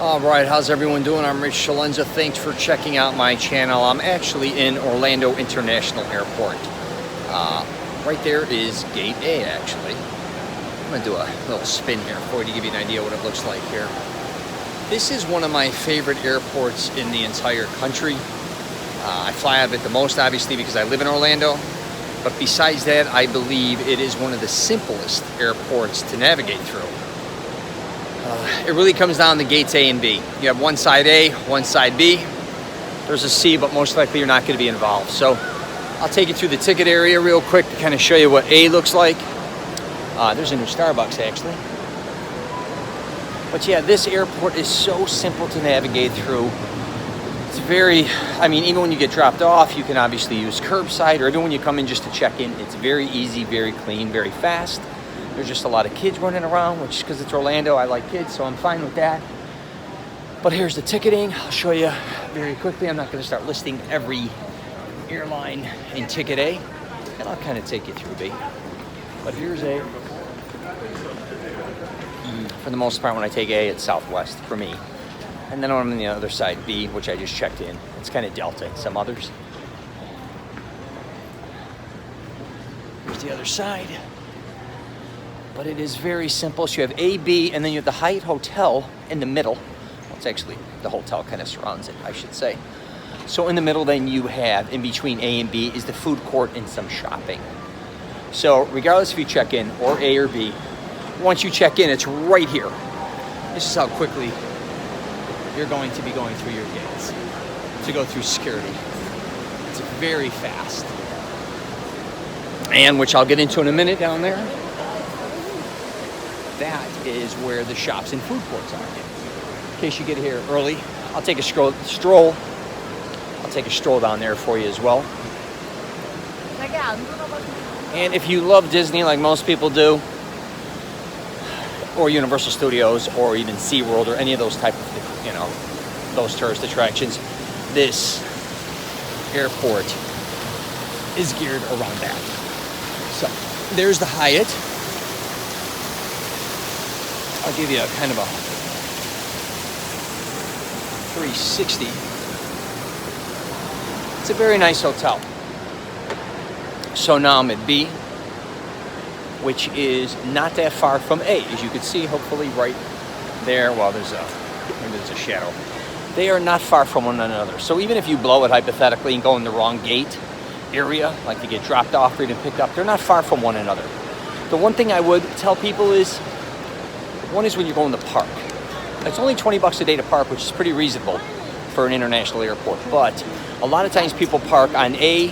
All right, how's everyone doing? I'm Rich CELENZA. Thanks for checking out my channel. I'm actually in Orlando International Airport. Right there is Gate A, actually. I'm gonna do a little spin here for you to give you an idea what it looks like here. This is one of my favorite airports in the entire country. I fly out of it the most, obviously, because I live in Orlando. But besides that, I believe it is one of the simplest airports to navigate through. It really comes down to gates A and B. You have one side A, one side B. There's a C, but most likely you're not going to be involved. So I'll take you through the ticket area real quick to kind of show you what A looks like. There's a new Starbucks, actually. But yeah, this airport is so simple to navigate through. It's very, even when you get dropped off, you can obviously use curbside, or even when you come in just to check in, it's very easy, very clean, very fast. There's just a lot of kids running around, which, because it's Orlando, I like kids, so I'm fine with that. But here's the ticketing. I'll show you very quickly. I'm not going to start listing every airline in ticket A, and I'll kind of take you through B. But here's A. For the most part, when I take A, it's Southwest for me. And then when I'm on the other side, B, which I just checked in, it's kind of Delta and some others. Here's the other side. But it is very simple. So you have A, B, and then you have the Hyatt Hotel in the middle. Well, it's actually, the hotel kind of surrounds it, I should say. So in the middle, then you have, in between A and B, is the food court and some shopping. So regardless if you check in, or A or B, once you check in, it's right here. This is how quickly you're going to be going through your gates to go through security. It's very fast. And which I'll get into in a minute down there. That is where the shops and food courts are. In case you get here early, I'll take a stroll. I'll take a stroll down there for you as well. And if you love Disney like most people do, or Universal Studios, or even SeaWorld, or any of those type of, those tourist attractions, this airport is geared around that. So there's the Hyatt. I'll give you a kind of a 360. It's a very nice hotel. So now I'm at B, which is not that far from A, as you can see, hopefully right there. Well, there's a shadow. They are not far from one another. So even if you blow it hypothetically and go in the wrong gate area, like you get dropped off or even picked up, they're not far from one another. The one thing I would tell people is, one is when you're going to park. It's only $20 a day to park, which is pretty reasonable for an international airport. But a lot of times people park on A,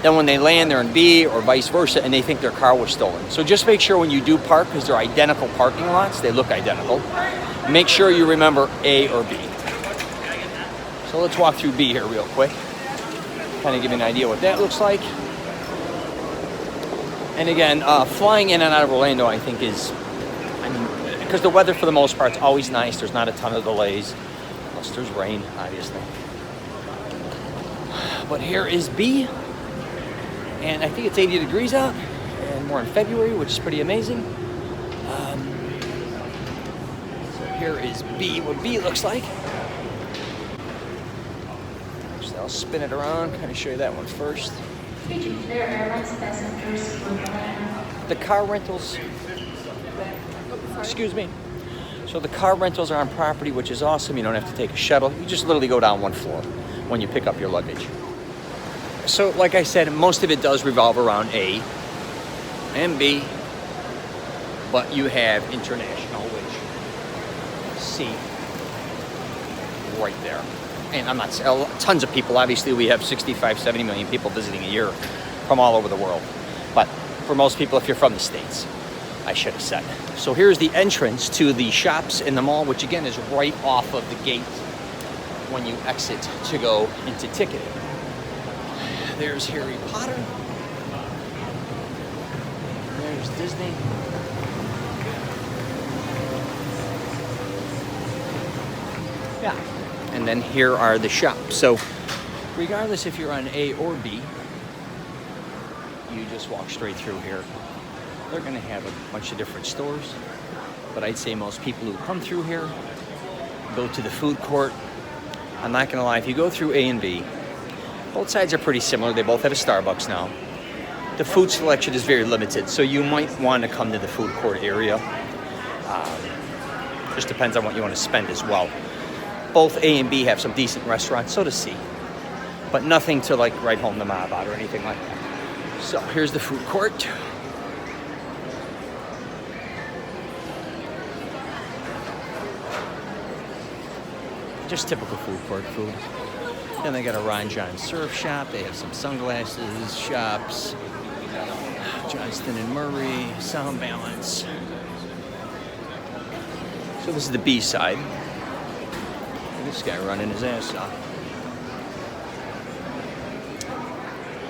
then when they land, they're in B, or vice versa, and they think their car was stolen. So just make sure when you do park, because they're identical parking lots, they look identical, make sure you remember A or B. So let's walk through B here real quick. Kind of give you an idea what that looks like. And again, flying in and out of Orlando, I think is, because the weather for the most part is always nice. There's not a ton of delays, unless there's rain, obviously. But here is B, and I think it's 80 degrees out, and we're in February, which is pretty amazing. So here is B, what B looks like. Actually, I'll spin it around, kind of show you that one first. The car rentals. Excuse me. So the car rentals are on property, which is awesome. You don't have to take a shuttle. You just literally go down one floor when you pick up your luggage. So like I said, most of it does revolve around A and B, but you have international, which C right there. And I'm not, tons of people, obviously we have 65, 70 million people visiting a year from all over the world. But for most people, if you're from the States, I should have said. So here's the entrance to the shops in the mall, which again is right off of the gate when you exit to go into ticketing. There's Harry Potter. There's Disney. Yeah. And then here are the shops. So regardless if you're on A or B, you just walk straight through here. They're going to have a bunch of different stores, but I'd say most people who come through here go to the food court. I'm not gonna lie, if you go through A and B, both sides are pretty similar. They both have a Starbucks now. The food selection is very limited, so you might want to come to the food court area. Just depends on what you want to spend as well. Both A and B have some decent restaurants, so does C. But nothing to like write home to Ma about or anything like that. So here's the food court. Just typical food court food. Then they got a Ron John surf shop. They have some sunglasses shops. Johnston and Murray, Sound Balance. So this is the B side. This guy running his ass off.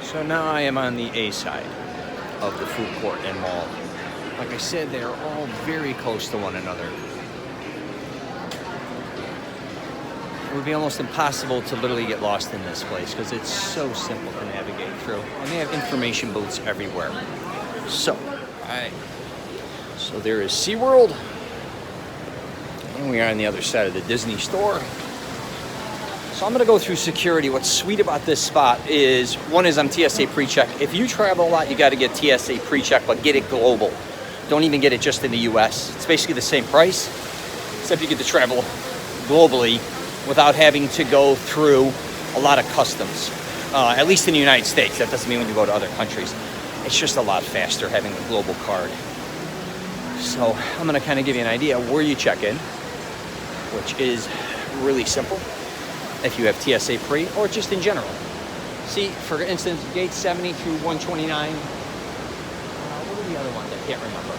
So now I am on the A side of the food court and mall. Like I said, they are all very close to one another. It would be almost impossible to literally get lost in this place because it's so simple to navigate through. And they have information booths everywhere. So, alright. So there is SeaWorld. And we are on the other side of the Disney store. So I'm going to go through security. What's sweet about this spot is, one is I'm TSA pre-check. If you travel a lot, you got to get TSA pre-check, but get it global. Don't even get it just in the US. It's basically the same price, except you get to travel globally without having to go through a lot of customs. At least in the United States. That doesn't mean when you go to other countries. It's just a lot faster having a global card. So I'm going to kind of give you an idea where you check in, which is really simple if you have TSA pre or just in general. See, for instance, gate 70 through 129. What are the other ones? I can't remember.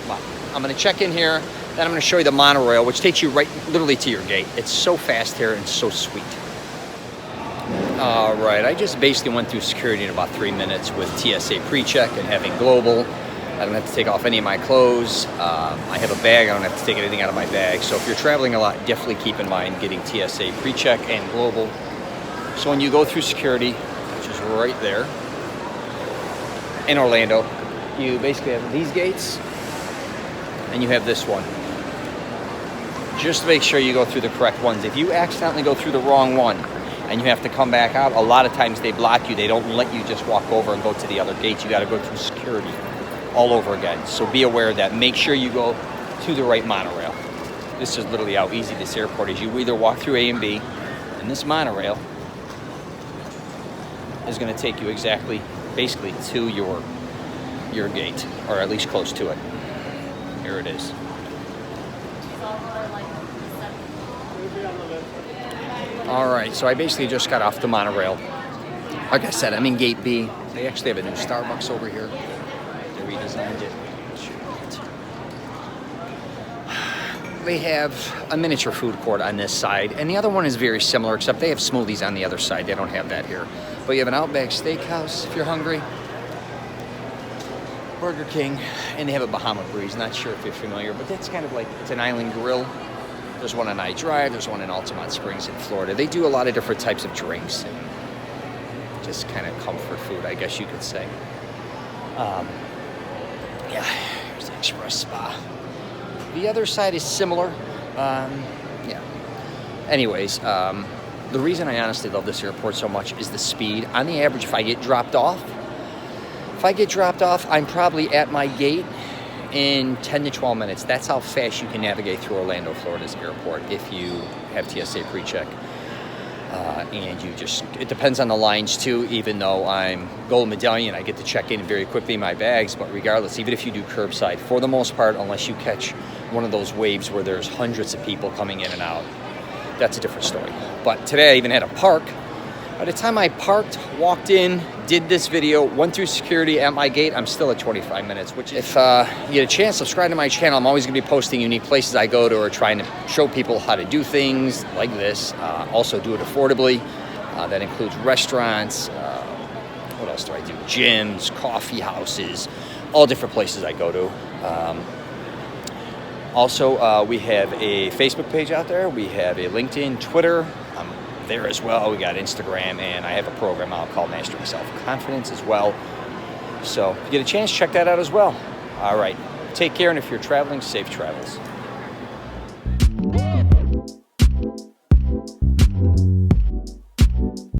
But I'm going to check in here. Then I'm going to show you the monorail, which takes you right literally to your gate. It's so fast here and so sweet. All right, I just basically went through security in about 3 minutes with TSA pre-check and having global. I don't have to take off any of my clothes. I have a bag. I don't have to take anything out of my bag. So if you're traveling a lot, definitely keep in mind getting TSA pre-check and global. So when you go through security, which is right there in Orlando, you basically have these gates and you have this one. Just make sure you go through the correct ones. If you accidentally go through the wrong one and you have to come back out, a lot of times they block you. They don't let you just walk over and go to the other gates. You got to go through security all over again. So be aware of that. Make sure you go to the right monorail. This is literally how easy this airport is. You either walk through A and B, and this monorail is going to take you exactly, basically, to your gate, or at least close to it. Here it is. All right, so I basically just got off the monorail. Like I said, I'm in gate B. They actually have a new Starbucks over here. They redesigned it. They have a miniature food court on this side, and the other one is very similar, except they have smoothies on the other side. They don't have that here. But you have an Outback Steakhouse if you're hungry, Burger King, and they have a Bahama Breeze. Not sure if you're familiar, but that's kind of like, it's an island grill. There's one on I Drive. There's one in Altamont Springs in Florida. They do a lot of different types of drinks and just kind of comfort food, I guess you could say. Yeah, here's the Express Spa. The other side is similar. Yeah. Anyways, the reason I honestly love this airport so much is the speed. On the average, if I get dropped off, I'm probably at my gate in 10 to 12 minutes. That's how fast you can navigate through Orlando, Florida's airport if you have TSA pre-check. And it depends on the lines too, even though I'm Gold Medallion, I get to check in very quickly in my bags, but regardless, even if you do curbside, for the most part, unless you catch one of those waves where there's hundreds of people coming in and out, that's a different story. But today I even had a park. By the time I parked, walked in, did this video, went through security at my gate, I'm still at 25 minutes, which if you get a chance, subscribe to my channel. I'm always going to be posting unique places I go to or trying to show people how to do things like this. Also do it affordably. That includes restaurants. What else do I do? Gyms, coffee houses, all different places I go to. Also, we have a Facebook page out there. We have a LinkedIn, Twitter. There as well. We got Instagram, and I have a program out called Mastering Self-Confidence as well. So if you get a chance, check that out as well. All right. Take care, and if you're traveling, safe travels.